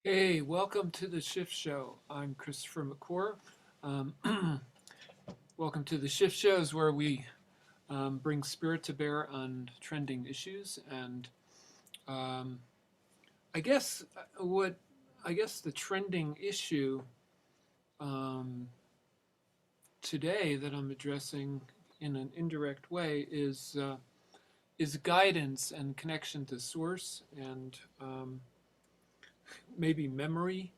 Hey, welcome to the Shift Show. I'm Christopher McClure. Um, welcome to the Shift Shows where we bring spirit to bear on trending issues. And um, I guess what I guess the trending issue um, today that I'm addressing in an indirect way is guidance and connection to source and maybe memory.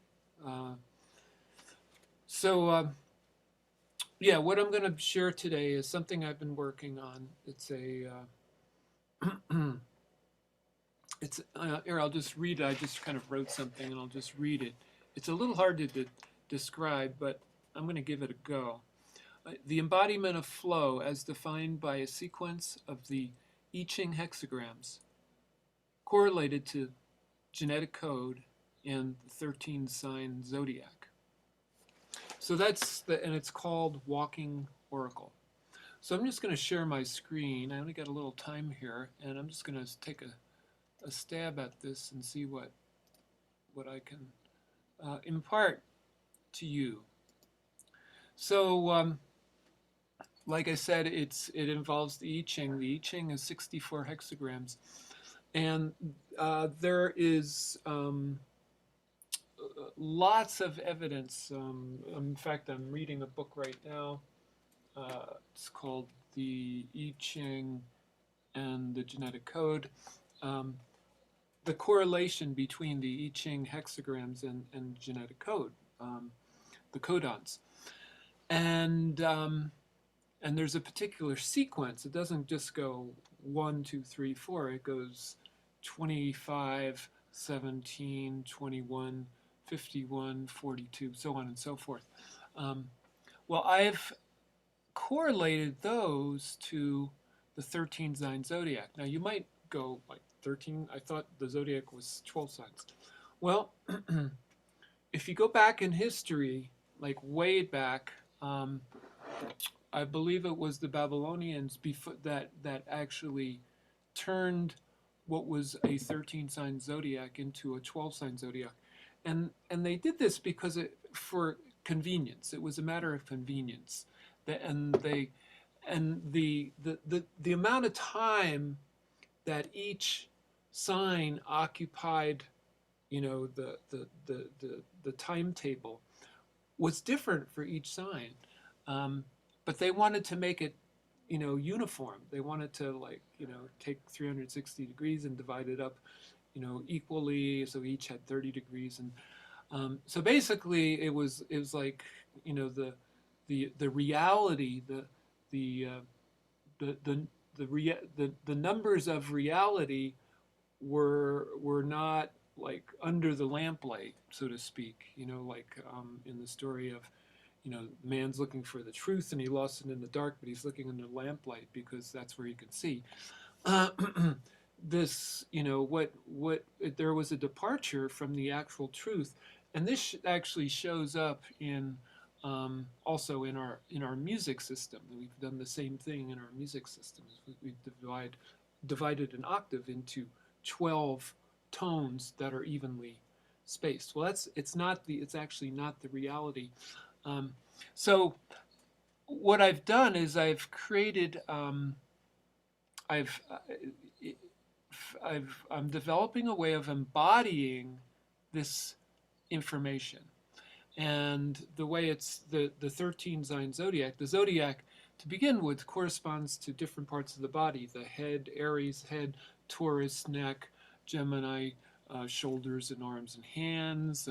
Uh, so yeah, what I'm going to share today is something I've been working on. Here, I'll just read it. I just kind of wrote something and I'll just read it. It's a little hard to describe, but I'm going to give it a go. The embodiment of flow as defined by a sequence of the I Ching hexagrams correlated to genetic code in the 13 sign zodiac. So and it's called Walking Oracle. So I'm just going to share my screen. I only got a little time here, and I'm just going to take a stab at this and see what I can impart to you. So, like I said, it involves the I Ching. The I Ching is 64 hexagrams, and there is lots of evidence. In fact, I'm reading a book right now. It's called The I Ching and the Genetic Code. Um, the correlation between the I Ching hexagrams and genetic code, the codons. And there's a particular sequence. It doesn't just go 1, 2, 3, 4. It goes 25, 17, 21, 51, 42, so on and so forth. Well, I've correlated those to the 13 sign zodiac. Now, you might go like 13. I thought the zodiac was 12 signs. Well, if you go back in history, like way back, I believe it was the Babylonians that actually turned what was a 13 sign zodiac into a 12 sign zodiac. And they did this because for convenience. It was a matter of convenience. And the amount of time that each sign occupied, the timetable was different for each sign. But they wanted to make it, uniform. They wanted to take 360 degrees and divide it up, equally. So each had 30 degrees, and so basically it was like, the reality, the the the the numbers of reality were not like under the lamplight, so to speak. Like in the story of, man's looking for the truth and he lost it in the dark, but he's looking under the lamplight because that's where he can see. Uh, this, what there was a departure from the actual truth, and this actually shows up in also in our music system. We've done the same thing in our music systems. We've divided an octave into 12 tones that are evenly spaced. Well, it's actually not the reality. Um, so what I've done is I've created I've I'm developing a way of embodying this information. And the way it's the 13 sign zodiac, the zodiac to begin with corresponds to different parts of the body: the head, Aries head, Taurus neck, Gemini shoulders and arms and hands,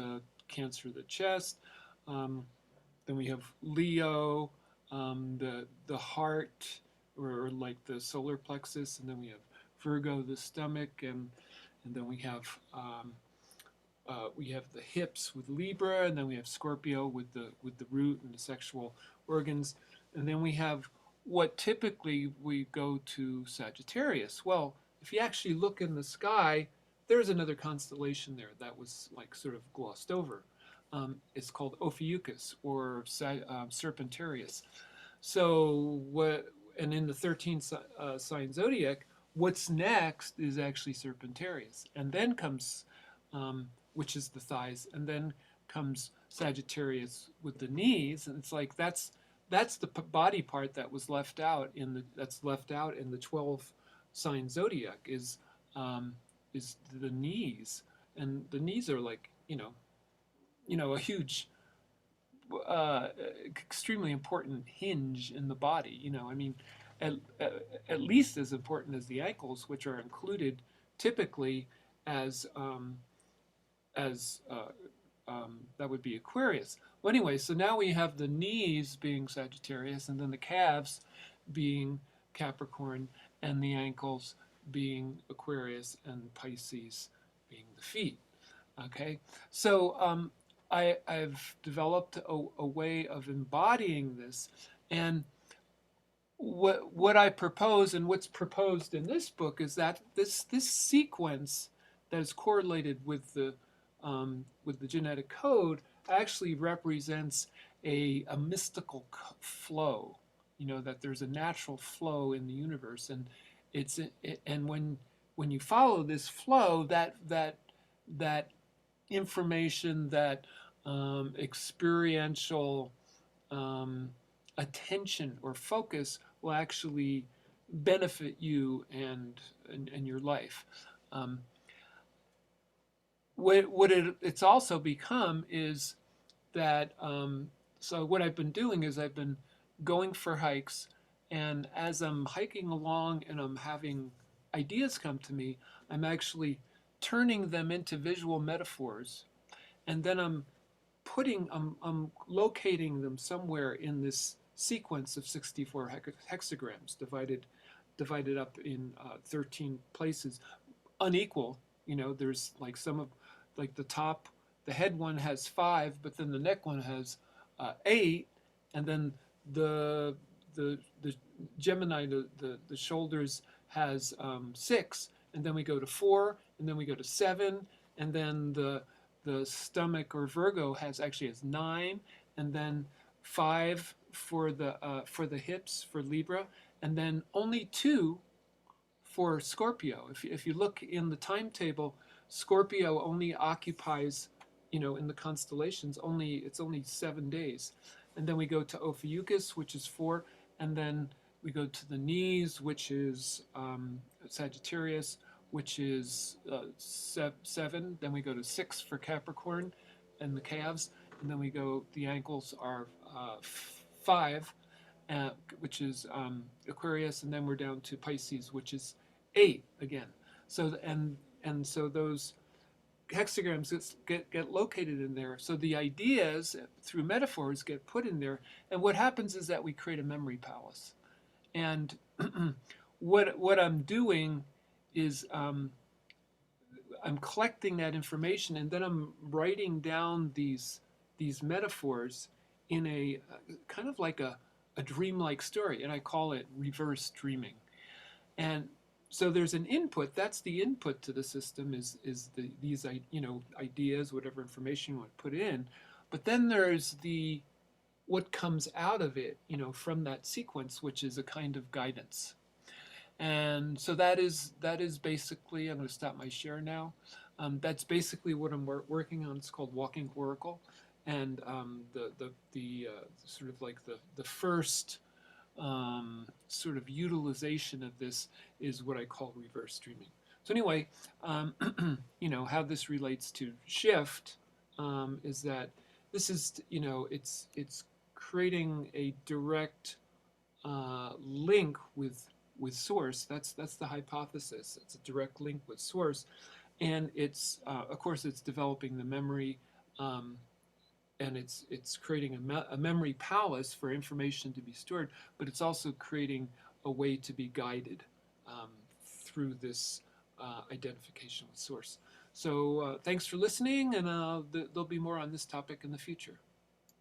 Cancer the chest. Then we have Leo, the heart, or like the solar plexus, and then we have Virgo, the stomach, and then we have the hips with Libra, and then we have Scorpio with the root and the sexual organs, and then we have what typically we go to Sagittarius. Well, if you actually look in the sky, there's another constellation there that was like sort of glossed over. It's called Ophiuchus or Serpentarius. So and in the 13 sign zodiac, what's next is actually Serpentarius, and then comes which is the thighs, and then comes Sagittarius with the knees, and it's like that's the body part that was left out in the 12 sign zodiac is the knees, and the knees are like a huge extremely important hinge in the body. I mean, at, at least as important as the ankles, which are included typically as as that would be Aquarius. Well, anyway, so now we have the knees being Sagittarius, and then the calves being Capricorn, and the ankles being Aquarius, and Pisces being the feet. Okay, so I've developed a way of embodying this, and what I propose and what's proposed in this book is that this sequence that is correlated with the genetic code actually represents a mystical flow. That there's a natural flow in the universe, and and when you follow this flow, that information, that experiential attention or focus will actually benefit you and your life. What it's also become is that so what I've been doing is I've been going for hikes, and as I'm hiking along and I'm having ideas come to me, I'm actually turning them into visual metaphors, and then I'm locating them somewhere in this sequence of 64 hexagrams divided up in 13 places, unequal. There's like the head one has 5, but then the neck one has 8, and then the Gemini, the shoulders has 6, and then we go to 4, and then we go to 7, and then the stomach or Virgo has 9, and then 5 for the hips for Libra, and then only 2 for Scorpio. If you look in the timetable, Scorpio only occupies, in the constellations, it's only 7 days. And then we go to Ophiuchus, which is 4, and then we go to the knees, which is Sagittarius, which is 7. Then we go to 6 for Capricorn and the calves, and then the ankles are 5, which is Aquarius, and then we're down to Pisces, which is 8 again. So so those hexagrams get located in there. So the ideas through metaphors get put in there, and what happens is that we create a memory palace. And what I'm doing is I'm collecting that information, and then I'm writing down these metaphors in a kind of like a dreamlike story, and I call it reverse dreaming. And so there's an input. That's the input to the system is these ideas, whatever information you want to put in. But then there's what comes out of it, from that sequence, which is a kind of guidance. And so that is basically. I'm going to stop my share now. That's basically what I'm working on. It's called Walking Oracle, and the sort of like the first sort of utilization of this is what I call reverse dreaming. So anyway, how this relates to shift is that this is, it's creating a direct link with source. That's the hypothesis. It's a direct link with source, and it's of course it's developing the memory. And it's creating a memory palace for information to be stored, but it's also creating a way to be guided through this identification with source. So thanks for listening, and there'll be more on this topic in the future.